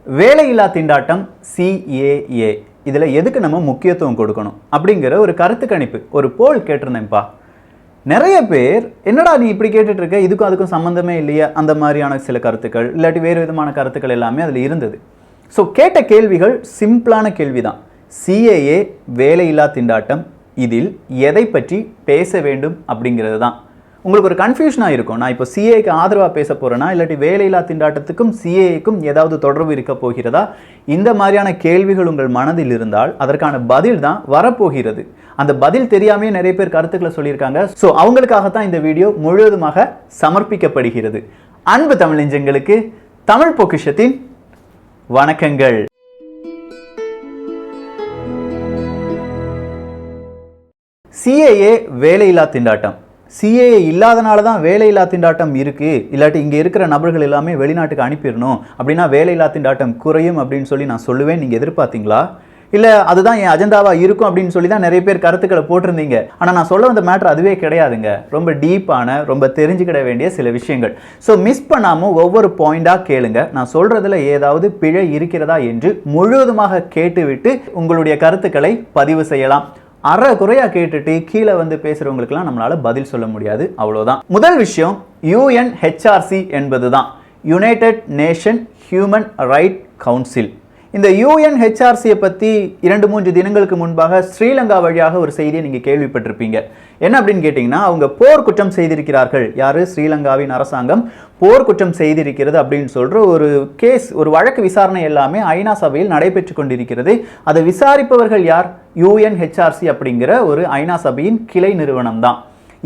வேலையில்லா திண்டாட்டம் CAA இதில் எதுக்கு நம்ம முக்கியத்துவம் கொடுக்கணும் அப்படிங்கிற ஒரு கருத்து கணிப்பு, ஒரு போல் கேட்டிருந்தேன்ப்பா. நிறைய பேர் என்னடா நீ இப்படி கேட்டுட்டு இருக்க, இதுக்கும் அதுக்கும் சம்மந்தமே இல்லையா, அந்த மாதிரியான சில கருத்துக்கள் இல்லாட்டி வேறு விதமான கருத்துக்கள் எல்லாமே அதில் இருந்தது. ஸோ கேட்ட கேள்விகள் சிம்பிளான கேள்வி தான். CAA வேலையில்லா திண்டாட்டம், இதில் எதை பற்றி பேச வேண்டும் அப்படிங்கிறது தான். உங்களுக்கு ஒரு கன்ஃபியூஷனாக இருக்கும், நான் இப்போ CAAக்கு ஆதரவாக பேச போகிறேன்னா இல்லாட்டி வேலையில்லா திண்டாட்டத்துக்கும் CAAக்கும் ஏதாவது தொடர்பு இருக்க போகிறதா? இந்த மாதிரியான கேள்விகள் உங்கள் மனதில் இருந்தால் அதற்கான பதில் தான் வரப்போகிறது. அந்த பதில் தெரியாமே நிறைய பேர் கருத்துக்களை சொல்லியிருக்காங்க. ஸோ அவங்களுக்காகத்தான் இந்த வீடியோ முழுவதுமாக சமர்ப்பிக்கப்படுகிறது. அன்பு தமிழ் நெஞ்சங்களுக்கு தமிழ் பொக்கிஷத்தின் வணக்கங்கள். CAA வேலையில்லா திண்டாட்டம். CAA இல்லாதனால தான் வேலையில்லா திண்டாட்டம் இருக்குது, இல்லாட்டி இங்கே இருக்கிற நபர்கள் எல்லாமே வெளிநாட்டுக்கு அனுப்பிடணும் அப்படின்னா வேலையில்லா திண்டாட்டம் குறையும் அப்படின்னு சொல்லி நான் சொல்லுவேன். நீங்கள் எதிர்பார்த்தீங்களா? இல்லை அதுதான் என் அஜெண்டாவாக இருக்கும் அப்படின்னு சொல்லி தான் நிறைய பேர் கருத்துக்களை போட்டிருந்தீங்க. ஆனால் நான் சொல்ல வந்த மேட்ரு அதுவே கிடையாதுங்க. ரொம்ப டீப்பான, ரொம்ப தெரிஞ்சுக்கிட வேண்டிய சில விஷயங்கள். ஸோ மிஸ் பண்ணாமல் ஒவ்வொரு பாயிண்டாக கேளுங்க. நான் சொல்கிறதுல ஏதாவது பிழை இருக்கிறதா என்று முழுவதுமாக கேட்டுவிட்டு உங்களுடைய கருத்துக்களை பதிவு செய்யலாம். அரை குறையா கேட்டுட்டு கீழே வந்து பேசுறவங்களுக்குலாம் நம்மளால பதில் சொல்ல முடியாது, அவ்வளோதான். முதல் விஷயம் UNHRC என்பது தான், United nation human right council. இந்த UNHRCயை பற்றி 2-3 தினங்களுக்கு முன்பாக ஸ்ரீலங்கா வழியாக ஒரு செய்தியை நீங்கள் கேள்விப்பட்டிருப்பீங்க. என்ன அப்படின்னு கேட்டிங்கன்னா, அவங்க போர் குற்றம் செய்திருக்கிறார்கள். யார்? ஸ்ரீலங்காவின் அரசாங்கம் போர் குற்றம் செய்திருக்கிறது அப்படின்னு சொல்கிற ஒரு கேஸ், ஒரு வழக்கு விசாரணை எல்லாமே ஐநா சபையில் நடைபெற்று கொண்டிருக்கிறது. அதை விசாரிப்பவர்கள் யார்? UNHRC அப்படிங்கிற ஒரு ஐநா சபையின் கிளை நிறுவனம் தான்.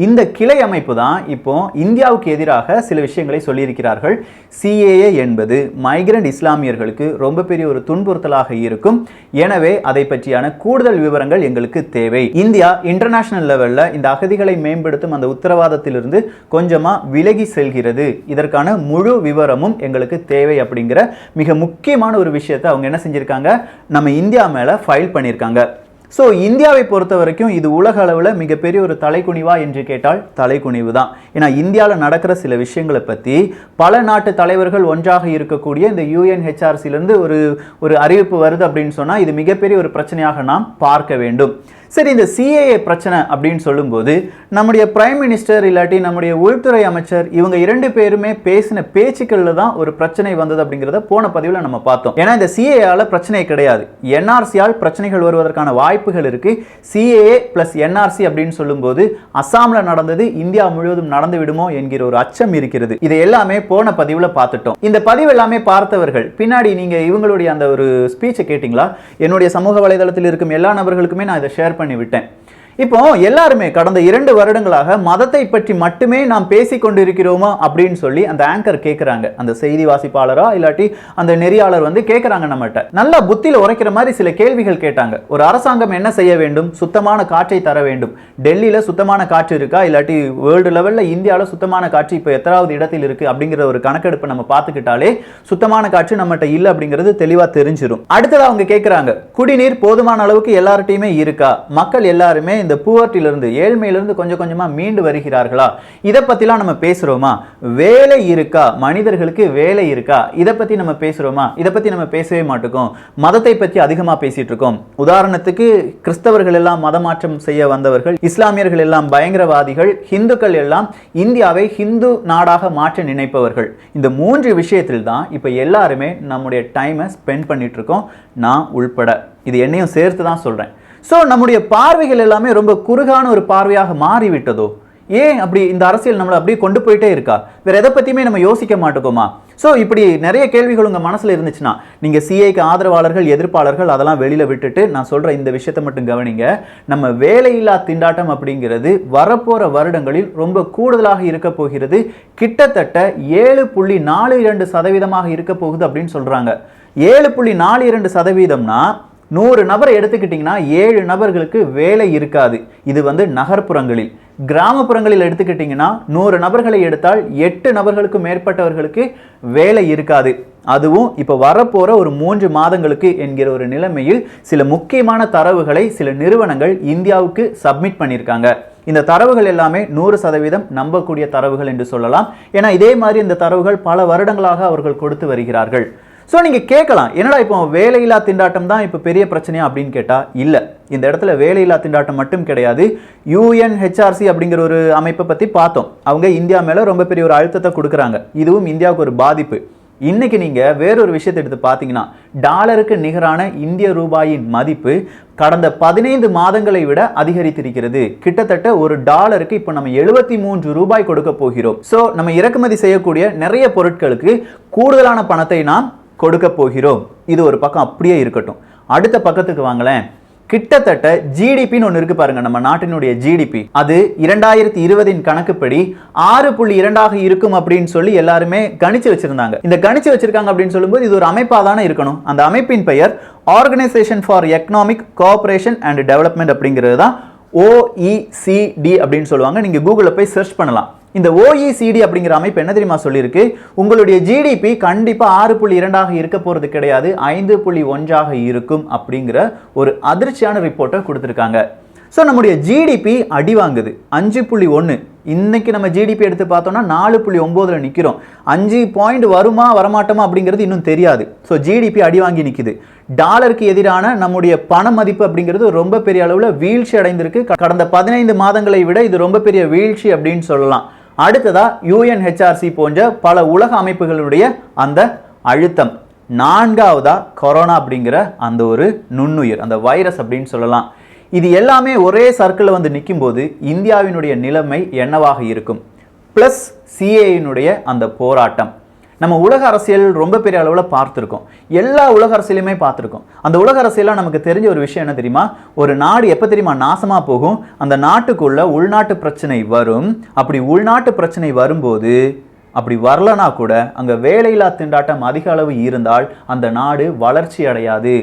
இந்த கிளை அமைப்பு தான் இப்போ இந்தியாவுக்கு எதிராக சில விஷயங்களை சொல்லியிருக்கிறார்கள். CAA என்பது மைக்ரண்ட் இஸ்லாமியர்களுக்கு ரொம்ப பெரிய ஒரு துன்புறுத்தலாக இருக்கும். எனவே அதை பற்றியான கூடுதல் விவரங்கள் எங்களுக்கு தேவை. இந்தியா இன்டர்நேஷனல் லெவலில் இந்த அகதிகளை மேம்படுத்தும் அந்த உத்தரவாதத்திலிருந்து கொஞ்சமாக விலகி செல்கிறது. இதற்கான முழு விவரமும் எங்களுக்கு தேவை அப்படிங்கிற மிக முக்கியமான ஒரு விஷயத்தை அவங்க என்ன செஞ்சிருக்காங்க, நம்ம இந்தியா மேலே ஃபைல் பண்ணியிருக்காங்க. ஸோ இந்தியாவை பொறுத்த வரைக்கும் இது உலக அளவில் மிகப்பெரிய ஒரு தலைக்குனிவா என்று கேட்டால் தலைக்குனிவு தான். ஏன்னா இந்தியாவில் நடக்கிற சில விஷயங்களை பற்றி பல நாட்டு தலைவர்கள் ஒன்றாக இருக்கக்கூடிய இந்த UNHRCலேருந்து ஒரு அறிவிப்பு வருது அப்படின்னு சொன்னால் இது மிகப்பெரிய ஒரு பிரச்சனையாக நாம் பார்க்க வேண்டும். சரி, இந்த CAA பிரச்சனை அப்படின்னு சொல்லும்போது நம்முடைய பிரைம் மினிஸ்டர் இல்லாட்டி நம்முடைய உள்துறை அமைச்சர் இவங்க 2 பேருமே பேசின பேச்சுக்களில் தான் ஒரு பிரச்சனை வந்தது அப்படிங்கிறத போன பதிவில் நம்ம பார்த்தோம். ஏன்னா இந்த CAAல பிரச்சனை கிடையாது, NRCயால் பிரச்சனைகள் வருவதற்கான வாய்ப்புகள் இருக்கு. CAA + NRC அப்படின்னு சொல்லும்போது அசாமில் நடந்தது இந்தியா முழுவதும் நடந்து விடுமோ என்கிற ஒரு அச்சம் இருக்கிறது. இதை எல்லாமே போன பதிவில் பார்த்துட்டோம். இந்த பதிவு எல்லாமே பார்த்தவர்கள் பின்னாடி நீங்க இவங்களுடைய அந்த ஒரு ஸ்பீச்சை கேட்டிங்களா? என்னுடைய சமூக வலைதளத்தில் இருக்கும் எல்லா நபர்களுக்குமே நான் இதை ஷேர் பண்ணிவிட்டேன். இப்போ எல்லாருமே கடந்த 2 வருடங்களாக மதத்தை பற்றி மட்டுமே நாம் பேசிக் கொண்டிருக்கிறோமா அப்படின்னு சொல்லி அந்த ஆங்கர் கேட்குறாங்க. அந்த செய்தி வாசிப்பாளரா இல்லாட்டி அந்த நெறியாளர் வந்து கேட்குறாங்க நம்மகிட்ட. நல்லா புத்தியில் உரைக்கிற மாதிரி சில கேள்விகள் கேட்டாங்க. ஒரு அரசாங்கம் என்ன செய்ய வேண்டும்? சுத்தமான காற்றை தர வேண்டும். டெல்லியில் சுத்தமான காற்று இருக்கா, இல்லாட்டி வேர்ல்டு லெவலில் இந்தியாவில் சுத்தமான காற்று இப்போ எத்தனாவது இடத்தில் இருக்கு அப்படிங்கிற ஒரு கணக்கெடுப்பு நம்ம பார்த்துக்கிட்டாலே சுத்தமான காற்று நம்மகிட்ட இல்லை அப்படிங்கிறது தெளிவாக தெரிஞ்சிடும். அடுத்ததாக அவங்க கேட்குறாங்க, குடிநீர் போதுமான அளவுக்கு எல்லார்ட்டையுமே இருக்கா? மக்கள் எல்லாருமே இந்த புவர்ட்டிலிருந்து, ஏழ்மையிலிருந்து கொஞ்சம் கொஞ்சமா மீண்டு வருகிறார்களா? இதை பத்திலாம் நம்ம பேசுறோமா? வேலை இருக்கா? மனிதர்களுக்கு வேலை இருக்கா? இதை பத்தி நம்ம பேசுறோமா? இதை பத்தி நம்ம பேசவே மாட்டோம். மதத்தை பற்றி அதிகமா பேசிட்டு இருக்கோம். உதாரணத்துக்கு கிறிஸ்தவர்கள் எல்லாம் மதமாற்றம் செய்ய வந்தவர்கள், இஸ்லாமியர்கள் எல்லாம் பயங்கரவாதிகள், இந்துக்கள் எல்லாம் இந்தியாவை ஹிந்து நாடாக மாற்ற நினைப்பவர்கள். இந்த 3 விஷயத்தில் தான் இப்ப எல்லாருமே நம்முடைய டைமை ஸ்பெண்ட் பண்ணிட்டு இருக்கோம், நான் உள்பட. இது என்னையும் சேர்த்து தான் சொல்றேன். ஸோ நம்முடைய பார்வைகள் எல்லாமே ரொம்ப குறுகான ஒரு பார்வையாக மாறிவிட்டதோ? ஏன் அப்படி இந்த அரசியல் நம்மளை அப்படியே கொண்டு போயிட்டே இருக்கா? வேற எதை பற்றியுமே நம்ம யோசிக்க மாட்டோமா? ஸோ இப்படி நிறைய கேள்விகள் உங்கள் மனசில் இருந்துச்சுன்னா நீங்கள் CAAக்கு ஆதரவாளர்கள், எதிர்ப்பாளர்கள் அதெல்லாம் வெளியில் விட்டுட்டு நான் சொல்கிற இந்த விஷயத்தை மட்டும் கவனிங்க. நம்ம வேலையில்லா திண்டாட்டம் அப்படிங்கிறது வரப்போகிற வருடங்களில் ரொம்ப கூடுதலாக இருக்க போகிறது. கிட்டத்தட்ட 7.42% இருக்க போகுது அப்படின்னு சொல்கிறாங்க. 7.42%னா 100 நபரை எடுத்துக்கிட்டிங்கன்னா 7 நபர்களுக்கு வேலை இருக்காது. இது வந்து நகர்ப்புறங்களில். கிராமப்புறங்களில் எடுத்துக்கிட்டிங்கன்னா 100 நபர்களை எடுத்தால் 8 நபர்களுக்கு மேற்பட்டவர்களுக்கு வேலை இருக்காது. அதுவும் இப்போ வரப்போற ஒரு 3 மாதங்களுக்கு என்கிற ஒரு நிலைமையில் சில முக்கியமான தரவுகளை சில நிறுவனங்கள் இந்தியாவுக்கு சப்மிட் பண்ணியிருக்காங்க. இந்த தரவுகள் எல்லாமே 100% நம்பக்கூடிய தரவுகள் என்று சொல்லலாம். ஏன்னா இதே மாதிரி இந்த தரவுகள் பல வருடங்களாக அவர்கள் கொடுத்து வருகிறார்கள். ஸோ நீங்கள் கேட்கலாம், என்னடா இப்போ வேலையில்லா திண்டாட்டம் தான் இப்போ பெரிய பிரச்சனையா அப்படின்னு கேட்டால் இல்லை. இந்த இடத்துல வேலையில்லா திண்டாட்டம் மட்டும் கிடையாது. UNHRC அப்படிங்கிற ஒரு அமைப்பை பற்றி பார்த்தோம். அவங்க இந்தியா மேலே ரொம்ப பெரிய ஒரு அழுத்தத்தை கொடுக்குறாங்க. இதுவும் இந்தியாவுக்கு ஒரு பாதிப்பு. இன்னைக்கு நீங்கள் வேறொரு விஷயத்தை எடுத்து பார்த்தீங்கன்னா, டாலருக்கு நிகரான இந்திய ரூபாயின் மதிப்பு கடந்த 15 மாதங்களை விட அதிகரித்திருக்கிறது. கிட்டத்தட்ட ஒரு டாலருக்கு இப்போ நம்ம 73 ரூபாய் கொடுக்க போகிறோம். ஸோ நம்ம இறக்குமதி செய்யக்கூடிய நிறைய பொருட்களுக்கு கூடுதலான பணத்தை நாம் கொடுக்க போகிறோம். இது ஒரு பக்கம் அப்படியே இருக்கட்டும். அடுத்த பக்கத்துக்கு வாங்களேன். கிட்டத்தட்ட ஜிடிபின்னு ஒன்று இருக்கு பாருங்க, நம்ம நாட்டினுடைய ஜிடிபி. அது 2020 கணக்குப்படி 6.2 இருக்கும் அப்படின்னு சொல்லி எல்லாருமே கணிச்சு வச்சிருந்தாங்க. இந்த கணிச்சு வச்சிருக்காங்க அப்படின்னு சொல்லும்போது இது ஒரு அமைப்பா தானே இருக்கணும். அந்த அமைப்பின் பெயர் organisation for economic cooperation and development அப்படிங்கிறது தான் OECD அப்படின்னு சொல்லுவாங்க. நீங்க கூகுள்ல போய் சர்ச் பண்ணலாம். இந்த OECD அப்படிங்கிற அமைப்பு என்ன தெரியுமா சொல்லியிருக்கு, உங்களுடைய ஜிடிபி கண்டிப்பா 6.2 இருக்க போறது கிடையாது, 5.1 இருக்கும் அப்படிங்கிற ஒரு அதிர்ச்சியான ரிப்போர்ட்டை கொடுத்திருக்காங்க. ஸோ நம்முடைய ஜிடிபி அடி வாங்குது 5.1. இன்னைக்கு நம்ம ஜிடிபி எடுத்து பார்த்தோம்னா 4.9 நிற்கிறோம். 5 பாயிண்ட் வருமா வரமாட்டோமா அப்படிங்கிறது இன்னும் தெரியாது. ஸோ ஜிடிபி அடி வாங்கி நிற்குது. டாலருக்கு எதிரான நம்முடைய பண மதிப்பு அப்படிங்கிறது ரொம்ப பெரிய அளவில் வீழ்ச்சி அடைந்திருக்கு. கடந்த 15 மாதங்களை விட இது ரொம்ப பெரிய வீழ்ச்சி அப்படின்னு சொல்லலாம். அடுத்ததா UNHRC போன்ற பல உலக அமைப்புகளுடைய அந்த அழுத்தம். நான்காவதா கொரோனா அப்படிங்கிற அந்த ஒரு நுண்ணுயிர், அந்த வைரஸ் அப்படின்னு சொல்லலாம். இது எல்லாமே ஒரே சர்க்கிளில் வந்து நிற்கும் போது இந்தியாவினுடைய நிலைமை என்னவாக இருக்கும்? பிளஸ் சிஏயினுடைய அந்த போராட்டம். நம்ம உலக அரசியல் ரொம்ப பெரிய அளவில் பார்த்துருக்கோம். எல்லா உலக அரசியலுமே பார்த்துருக்கோம். அந்த உலக அரசியலாக நமக்கு தெரிஞ்ச ஒரு விஷயம் என்ன தெரியுமா? ஒரு நாடு எப்போ தெரியுமா நாசமாக போகும்? அந்த நாட்டுக்குள்ள உள்நாட்டு பிரச்சனை வரும். அப்படி உள்நாட்டு பிரச்சனை வரும்போது, அப்படி வரலனா கூட அங்கே வேலையில்லா திண்டாட்டம் அதிக அளவு இருந்தால் அந்த நாடு வளர்ச்சி அடையாது.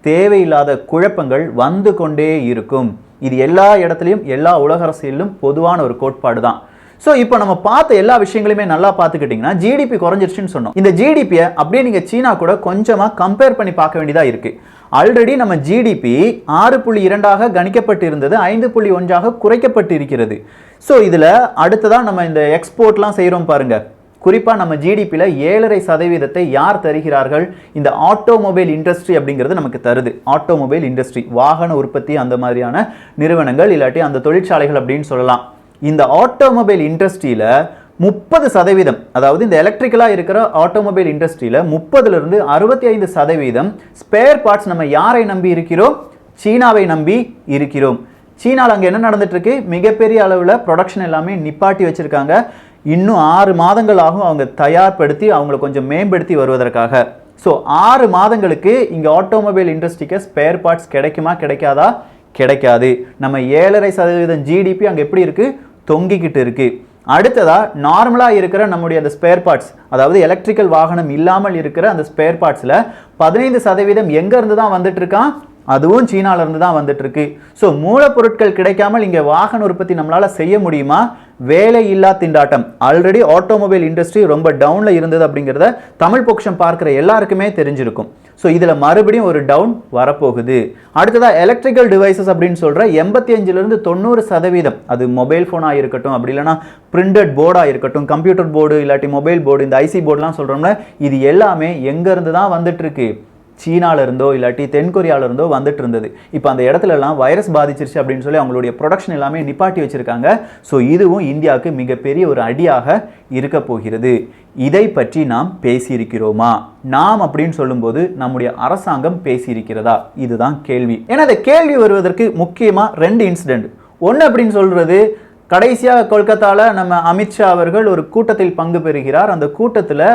தேவையில்லாத குழப்பங்கள் வந்து கொண்டே இருக்கும். இது எல்லா இடத்துலையும் எல்லா உலக அரசியலிலும் பொதுவான ஒரு கோட்பாடு தான். ஸோ இப்போ நம்ம பார்த்த எல்லா விஷயங்களுமே நல்லா பார்த்துக்கிட்டிங்கன்னா ஜிடிபி குறைஞ்சிருச்சுன்னு சொன்னோம். இந்த ஜிடிபியை அப்படியே நீங்கள் சீனா கூட கொஞ்சமாக கம்பேர் பண்ணி பார்க்க வேண்டியதாக இருக்குது. ஆல்ரெடி நம்ம ஜிடிபி 6.2 கணிக்கப்பட்டு இருந்தது, 5.1 குறைக்கப்பட்டு இருக்கிறது. ஸோ இதில் அடுத்ததான் நம்ம இந்த எக்ஸ்போர்ட்லாம் செய்கிறோம் பாருங்க. குறிப்பாக நம்ம ஜிடிபியில் 7.5% யார் தருகிறார்கள்? இந்த ஆட்டோமொபைல் இண்டஸ்ட்ரி அப்படிங்கிறது நமக்கு தருது. ஆட்டோமொபைல் இண்டஸ்ட்ரி, வாகன உற்பத்தி அந்த மாதிரியான நிறுவனங்கள், இல்லாட்டி அந்த தொழிற்சாலைகள் அப்படின்னு சொல்லலாம். இந்த ஆட்டோமொபைல் இண்டஸ்ட்ரியில் 30%, அதாவது இந்த எலக்ட்ரிக்கலாக இருக்கிற ஆட்டோமொபைல் இண்டஸ்ட்ரியில் 30லிருந்து 65% ஸ்பேர் பார்ட்ஸ் நம்ம யாரை நம்பி இருக்கிறோம்? சீனாவை நம்பி இருக்கிறோம். சீனாவில் அங்கே என்ன நடந்துட்டு இருக்கு? மிகப்பெரிய அளவில் ப்ரொடக்ஷன் எல்லாமே நிப்பாட்டி வச்சிருக்காங்க. இன்னும் 6 மாதங்கள் ஆகும் அவங்க தயார்படுத்தி அவங்களை கொஞ்சம் மேம்படுத்தி வருவதற்காக. ஸோ 6 மாதங்களுக்கு இங்கே ஆட்டோமொபைல் இண்டஸ்ட்ரிக்கு ஸ்பேர் பார்ட்ஸ் கிடைக்குமா கிடைக்காதா? கிடைக்காது. நம்ம 7.5% ஜிடிபி அங்கே எப்படி இருக்கு? தொங்கிக்கிட்டு இருக்கு. அடுத்ததா நார்மலா இருக்கிற நம்முடைய அந்த ஸ்பேர் பார்ட்ஸ், அதாவது எலக்ட்ரிக்கல் வாகனம் இல்லாமல் இருக்கிற அந்த ஸ்பேர் பார்ட்ஸ்ல 15% எங்க இருந்து தான் வந்துட்டு இருக்கான்? அதுவும் சீனால இருந்து தான் வந்துட்டு இருக்கு. ஸோ மூலப்பொருட்கள் கிடைக்காமல் இங்கே வாகன உற்பத்தி நம்மளால செய்ய முடியுமா? வேலை இல்லா திண்டாட்டம். ஆல்ரெடி ஆட்டோமொபைல் இண்டஸ்ட்ரி ரொம்ப டவுன்ல இருந்தது அப்படிங்கிறத தமிழ் பொக்ஷம் பார்க்குற எல்லாருக்குமே தெரிஞ்சிருக்கும். ஸோ இதில் மறுபடியும் ஒரு டவுன் வரப்போகுது. அடுத்ததா எலக்ட்ரிக்கல் டிவைசஸ் அப்படின்னு சொல்ற 85லிருந்து 90%, அது மொபைல் ஃபோனாக இருக்கட்டும், அப்படி இல்லைனா பிரிண்டட் போர்டாக இருக்கட்டும், கம்ப்யூட்டர் போர்டு இல்லாட்டி மொபைல் போர்டு, இந்த ஐசி போர்டுலாம் சொல்றோம்ல, இது எல்லாமே எங்க இருந்து தான் வந்துட்டு இருக்கு? சீனால இருந்தோ இல்லாட்டி தென்கொரியால இருந்தோ வந்துட்டு இருந்தது. இப்போ அந்த இடத்துல எல்லாம் வைரஸ் பாதிச்சிருச்சு அப்படின்னு சொல்லி அவங்களுடைய ப்ரொடக்ஷன் எல்லாமே நிப்பாட்டி வச்சிருக்காங்க. ஸோ இதுவும் இந்தியாவுக்கு மிகப்பெரிய ஒரு அடியாக இருக்க போகிறது. இதை பற்றி நாம் பேசியிருக்கிறோமா? நாம் அப்படின்னு சொல்லும்போது நம்முடைய அரசாங்கம் பேசியிருக்கிறதா? இதுதான் கேள்வி. ஏன்னா இந்த கேள்வி வருவதற்கு முக்கியமாக 2 இன்சிடென்ட். ஒன்று அப்படின்னு சொல்றது, கடைசியாக கொல்கத்தாவில் நம்ம அமித்ஷா அவர்கள் ஒரு கூட்டத்தில் பங்கு பெறுகிறார். அந்த கூட்டத்தில்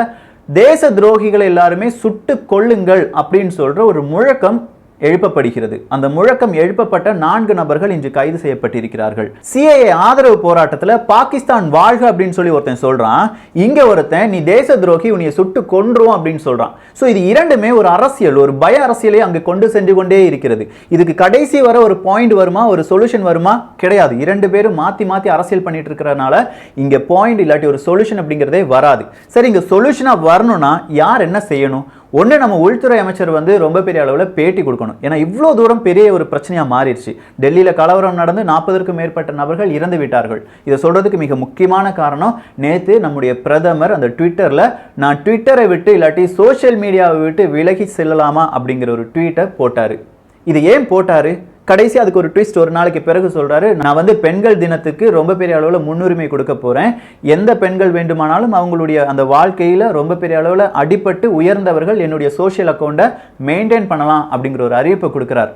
தேச துரோகிகள் எல்லாருமே சுட்டு கொள்ளுங்கள் அப்படின்னு சொல்ற ஒரு முழக்கம் எழுப்பப்படுகிறது. அந்த முழக்கம் எழுப்பப்பட்ட 4 நபர்கள் இன்று கைது செய்யப்பட்டிருக்கிறார்கள். சிஏஏ ஆதரவு போராட்டத்தில் பாகிஸ்தான் வாழ்க அப்படின்னு சொல்லி ஒருத்தன் சொல்றான், இங்க ஒருத்தன் நீ தேச துரோகி, உன்னை சுட்டு கொன்றுவோம் அப்படின்னு சொல்றான். ஸோ இது இரண்டுமே ஒரு அரசியல், ஒரு பய அரசியலை அங்கு கொண்டு சென்று கொண்டே இருக்கிறது. இதுக்கு கடைசி வர ஒரு பாயிண்ட் வருமா, ஒரு சொல்யூஷன் வருமா? கிடையாது. 2 பேரும் மாத்தி மாத்தி அரசியல் பண்ணிட்டு இருக்கிறதுனால இங்க பாயிண்ட் இல்லாட்டி ஒரு சொல்யூஷன் அப்படிங்கிறதே வராது. சரி, இங்க சொல்யூஷனா வரணும்னா யார் என்ன செய்யணும்? ஒன்று நம்ம உள்துறை அமைச்சர் வந்து ரொம்ப பெரிய அளவில் பேட்டி கொடுக்கணும். ஏன்னா இவ்வளோ தூரம் பெரிய ஒரு பிரச்சனையாக மாறிடுச்சு. டெல்லியில் கலவரம் நடந்து 40க்கும் மேற்பட்ட நபர்கள் இறந்து விட்டார்கள். இதை சொல்றதுக்கு மிக முக்கியமான காரணம், நேற்று நம்முடைய பிரதமர் அந்த ட்விட்டரில் நான் ட்விட்டரை விட்டு இல்லாட்டி சோஷியல் மீடியாவை விட்டு விலகி செல்லலாமா அப்படிங்கிற ஒரு ட்வீட்டை போட்டார். இது ஏன் போட்டார்? கடைசி அதுக்கு ஒரு ட்விஸ்ட் ஒரு நாளைக்கு பிறகு சொல்றாரு, நான் வந்து பெண்கள் தினத்துக்கு ரொம்ப பெரிய அளவில் முன்னுரிமை கொடுக்க போறேன். எந்த பெண்கள் வேண்டுமானாலும் அவங்களுடைய அந்த வாழ்க்கையில ரொம்ப பெரிய அளவில் அடிபட்டு உயர்ந்தவர்கள் என்னுடைய சோஷியல் அக்கௌண்ட்டை மெயின்டைன் பண்ணலாம் அப்படிங்கிற ஒரு அறிவிப்பை கொடுக்கிறார்.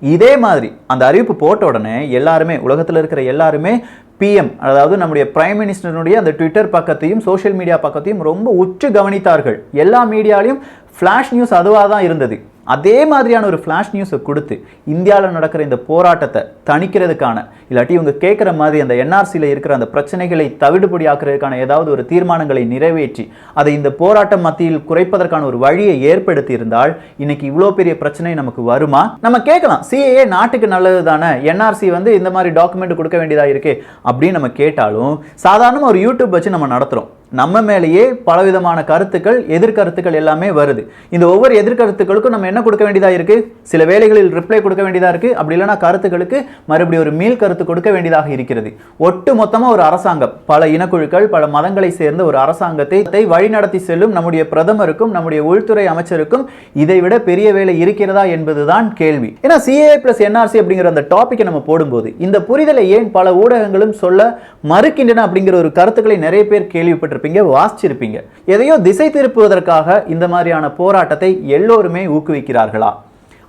இதே மாதிரி அந்த அறிவிப்பு போட்ட உடனே எல்லாருமே, உலகத்தில் இருக்கிற எல்லாருமே பிஎம், அதாவது நம்முடைய பிரைம் மினிஸ்டருடைய அந்த ட்விட்டர் பக்கத்தையும் சோஷியல் மீடியா பக்கத்தையும் ரொம்ப உற்று கவனித்தார்கள். எல்லா மீடியாலையும் ஃப்ளாஷ் நியூஸ் அதுவாக தான் இருந்தது. அதே மாதிரியான ஒரு ஃப்ளாஷ் நியூஸை கொடுத்து இந்தியாவில் நடக்கிற இந்த போராட்டத்தை தணிக்கிறதுக்கான, இல்லாட்டி இவங்க கேட்குற மாதிரி அந்த என்ஆர்சியில் இருக்கிற அந்த பிரச்சனைகளை தவிடுபடி ஆக்குறதுக்கான ஏதாவது ஒரு தீர்மானங்களை நிறைவேற்றி அதை இந்த போராட்டம் மத்தியில் குறைப்பதற்கான ஒரு வழியை ஏற்படுத்தி இருந்தால் இன்னைக்கு இவ்வளோ பெரிய பிரச்சனை நமக்கு வருமா? நம்ம கேட்கலாம், சிஏஏ நாட்டுக்கு நல்லது தானே, என்ஆர்சி வந்து இந்த மாதிரி டாக்குமெண்ட் கொடுக்க வேண்டியதாக இருக்கே அப்படின்னு நம்ம கேட்டாலும், சாதாரணமாக ஒரு யூடியூப் வச்சு நம்ம நடத்துகிறோம். நம்ம மேலேயே பலவிதமான கருத்துக்கள், எதிர்கருத்துக்கள் எல்லாமே வருது. இந்த ஒவ்வொரு எதிர்கருத்துக்களுக்கும் நம்ம என்ன கொடுக்க வேண்டியதாக இருக்கு? சில வேளைகளில் ரிப்ளை கொடுக்க வேண்டியதாக இருக்கு. அப்படி இல்லைன்னா கருத்துக்களுக்கு மறுபடியும் ஒரு மீள் கருத்து கொடுக்க வேண்டியதாக இருக்கிறது. ஒட்டு மொத்தமாக ஒரு அரசாங்கம், பல இனக்குழுக்கள், பல மதங்களை சேர்ந்த ஒரு அரசாங்கத்தை வழிநடத்தி செல்லும் நம்முடைய பிரதமருக்கும் நம்முடைய உள்துறை அமைச்சருக்கும் இதைவிட பெரிய வேலை இருக்கிறதா என்பதுதான் கேள்வி. ஏன்னா சிஏஏ பிளஸ் என்ஆர்சி அப்படிங்கிற அந்த டாபிக்கை நம்ம போடும்போது இந்த புரிதலை ஏன் பல ஊடகங்களும் சொல்ல மறுக்கின்றன அப்படிங்கிற ஒரு கருத்துக்களை நிறைய பேர் கேள்விப்பட்டிருப்பீங்க, வாசிச்சிருப்பீங்க. எதையோ திசை திருப்புவதற்காக இந்த மாதிரியான போராட்டத்தை எல்லோருமே ஊக்குவிக்கிறார்களா?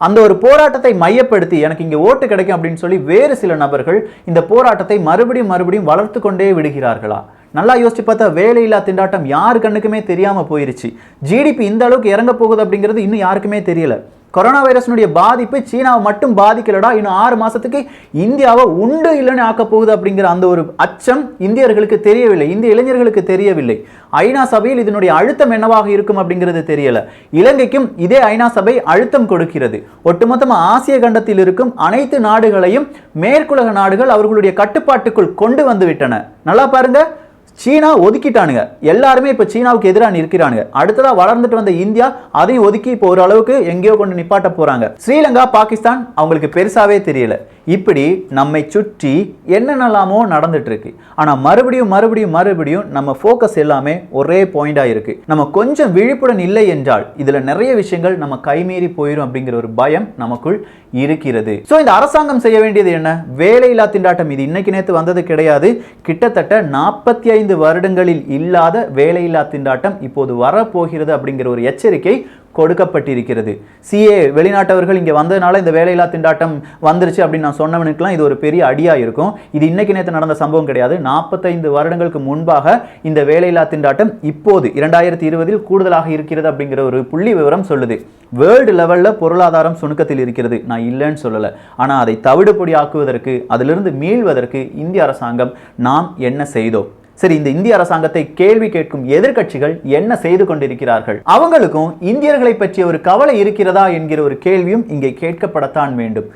அந்த ஒரு போராட்டத்தை மையப்படுத்தி எனக்கு இங்க ஓட்டு கிடைக்கும் அப்படின்னு சொல்லி வேறு சில நபர்கள் இந்த போராட்டத்தை மறுபடியும் வளர்த்து கொண்டே விடுகிறார்களா? நல்லா யோசிச்சு பார்த்தா வேலையில்லா திண்டாட்டம் யார் கண்ணுக்குமே தெரியாம போயிருச்சு. ஜிடிபி இந்த அளவுக்கு இறங்க போகுது அப்படிங்கிறது இன்னும் யாருக்குமே தெரியல. கொரோனா வைரஸ்னுடைய பாதிப்பு சீனாவை மட்டும் பாதிக்கலடா, இன்னும் 6 மாசத்துக்கு இந்தியாவை உண்டு இல்லைன்னு ஆக்க போகுது அப்படிங்கிற அந்த ஒரு அச்சம் இந்தியர்களுக்கு தெரியவில்லை, இந்திய இளைஞர்களுக்கு தெரியவில்லை. ஐநா சபையில் இதனுடைய அழுத்தம் என்னவாக இருக்கும் அப்படிங்கிறது தெரியல. இலங்கைக்கும் இதே ஐநா சபை அழுத்தம் கொடுக்கிறது. ஒட்டுமொத்தமா ஆசிய கண்டத்தில் இருக்கும் அனைத்து நாடுகளையும் மேற்குலக நாடுகள் அவர்களுடைய கட்டுப்பாட்டுக்குள் கொண்டு வந்து விட்டன. நல்லா பாருங்க, சீனா ஒதுக்கிட்டானுங்க. எல்லாருமே இப்ப சீனாவுக்கு எதிராக நிற்கிறானுங்க. அடுத்ததா வளர்ந்துட்டு வந்த இந்தியா அதையும் ஒதுக்கி இப்போ ஒரு அளவுக்கு எங்கேயோ கொண்டு நிப்பாட்ட போறாங்க. ஸ்ரீலங்கா, பாகிஸ்தான் அவங்களுக்கு பெருசாவே தெரியல. இப்படி நம்மை சுற்றி என்னென்னலாமோ நடந்துட்டு இருக்கு. ஆனா மறுபடியும் நம்ம ஃபோக்கஸ் எல்லாமே ஒரே பாயிண்டா இருக்கு. நம்ம கொஞ்சம் விழிப்புடன் இல்லை என்றால் இதுல நிறைய விஷயங்கள் நம்ம கைமீறி போயிடும் அப்படிங்கிற ஒரு பயம் நமக்குள் இருக்கிறது. சோ இந்த அரசாங்கம் செய்ய வேண்டியது என்ன? வேலையில்லா திண்டாட்டம் இது இன்னைக்கு நேத்து வந்தது கிடையாது. கிட்டத்தட்ட 45 வருடங்களில் இல்லாத வேலையில்லா திண்டாட்டம் இப்போது வரப்போகிறது அப்படிங்கிற ஒரு எச்சரிக்கை கொடுக்கப்பட்டிருக்கிறது. சிஏ வெளிநாட்டவர்கள் இங்கே வந்ததுனால இந்த வேலையில்லா திண்டாட்டம் வந்துருச்சு அப்படின்னு நான் சொன்னவனுக்குலாம் இது ஒரு பெரிய அடியா இருக்கும். இது இன்னைக்கு நேற்று நடந்த சம்பவம் கிடையாது. 45 வருடங்களுக்கு முன்பாக இந்த வேலையில்லா திண்டாட்டம் இப்போது 2020 கூடுதலாக இருக்கிறது அப்படிங்கிற ஒரு புள்ளி விவரம் சொல்லுது. வேர்ல்டு லெவல்ல பொருளாதாரம் சுணுக்கத்தில் இருக்கிறது, நான் இல்லைன்னு சொல்லலை. ஆனால் அதை தவிடுபொடி ஆக்குவதற்கு, அதிலிருந்து மீள்வதற்கு இந்திய அரசாங்கம் நாம் என்ன செய்தோம்? சரி, இந்த இந்திய அரசாங்கத்தை கேள்வி கேட்கும் எதிர்க்கட்சிகள் என்ன செய்து கொண்டிருக்கிறார்கள்? அவங்களுக்கும் இந்தியர்களை பற்றிய ஒரு கவலை இருக்கிறதா என்கிற ஒரு கேள்வியும் இங்கே கேட்கப்படத்தான் வேண்டும்.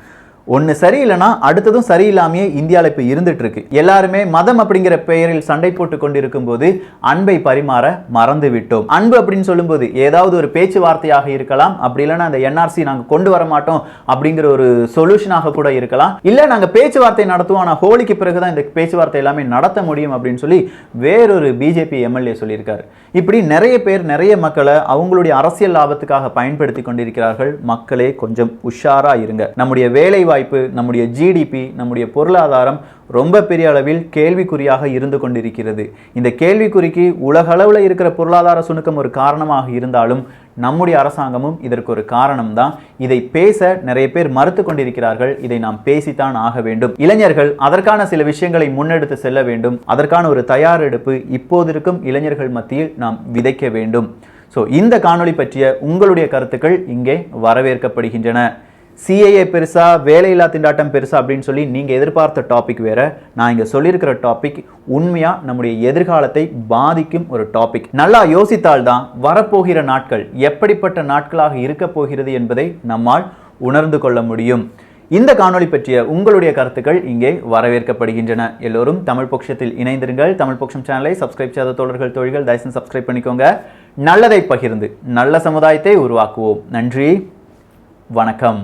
ஒன்று சரியில்லைனா அடுத்ததும் சரியில்லாமையே இந்தியாவில் இப்போ இருந்துட்டு இருக்கு. எல்லாருமே மதம் அப்படிங்கிற பெயரில் சண்டை போட்டு கொண்டிருக்கும் போது அன்பை பரிமாற மறந்து விட்டோம். அன்பு அப்படின்னு சொல்லும்போது ஏதாவது ஒரு பேச்சுவார்த்தையாக இருக்கலாம், அப்படி இல்லைன்னா அந்த என்ஆர்சி நாங்கள் கொண்டு வர மாட்டோம் அப்படிங்கிற ஒரு சொல்யூஷனாக கூட இருக்கலாம். இல்லை நாங்கள் பேச்சுவார்த்தை நடத்துவோம், ஆனால் ஹோலிக்கு பிறகுதான் இந்த பேச்சுவார்த்தை எல்லாமே நடத்த முடியும் அப்படின்னு சொல்லி வேறொரு பிஜேபி எம்எல்ஏ சொல்லியிருக்காரு. இப்படி நிறைய பேர் நிறைய மக்களை அவங்களுடைய அரசியல் லாபத்துக்காக பயன்படுத்தி கொண்டிருக்கிறார்கள். மக்களே கொஞ்சம் உஷாரா இருங்க. நம்முடைய வேலை வாய்ப்பு, நம்முடைய ஜிடிபி, நம்முடைய பொருளாதாரம் ரொம்ப பெரிய அளவில் கேள்விக்குறியாக இருந்து கொண்டிருக்கிறது. இந்த கேள்விக்குறிக்கு உலக அளவில் இருக்கிற பொருளாதார சுணுக்கம் ஒரு காரணமாக இருந்தாலும் நம்முடைய அரசாங்கமும் இதற்கு ஒரு காரணம் தான். இதை பேச நிறைய பேர் மறுத்து கொண்டிருக்கிறார்கள். இதை நாம் பேசித்தான் ஆக வேண்டும். இளைஞர்கள் அதற்கான சில விஷயங்களை முன்னெடுத்து செல்ல வேண்டும். அதற்கான ஒரு தயாரெடுப்பு இப்போது இருக்கும் இளைஞர்கள் மத்தியில் நாம் விதைக்க வேண்டும். ஸோ இந்த காணொளி பற்றிய உங்களுடைய கருத்துக்கள் இங்கே வரவேற்கப்படுகின்றன. சிஏஏ பெருசா, வேலையில்லா திண்டாட்டம் பெருசா அப்படின்னு சொல்லி நீங்கள் எதிர்பார்த்த டாபிக் வேற. நான் இங்கே சொல்லியிருக்கிற டாபிக் உண்மையாக நம்முடைய எதிர்காலத்தை பாதிக்கும் ஒரு டாபிக். நல்லா யோசித்தால்தான் வரப்போகிற நாட்கள் எப்படிப்பட்ட நாட்களாக இருக்க போகிறது என்பதை நம்மால் உணர்ந்து கொள்ள முடியும். இந்த காணொளி பற்றிய உங்களுடைய கருத்துக்கள் இங்கே வரவேற்கப்படுகின்றன. எல்லோரும் தமிழ் பொக்ஷத்தில் இணைந்திருங்கள். தமிழ் பொக்ஷம் சேனலை சப்ஸ்கிரைப் செய்யாத தோழர்கள் தோழிகள் தயவுசெய்து சப்ஸ்கிரைப் பண்ணிக்கோங்க. நல்லதை பகிர்ந்து நல்ல சமுதாயத்தை உருவாக்குவோம். நன்றி, வணக்கம்.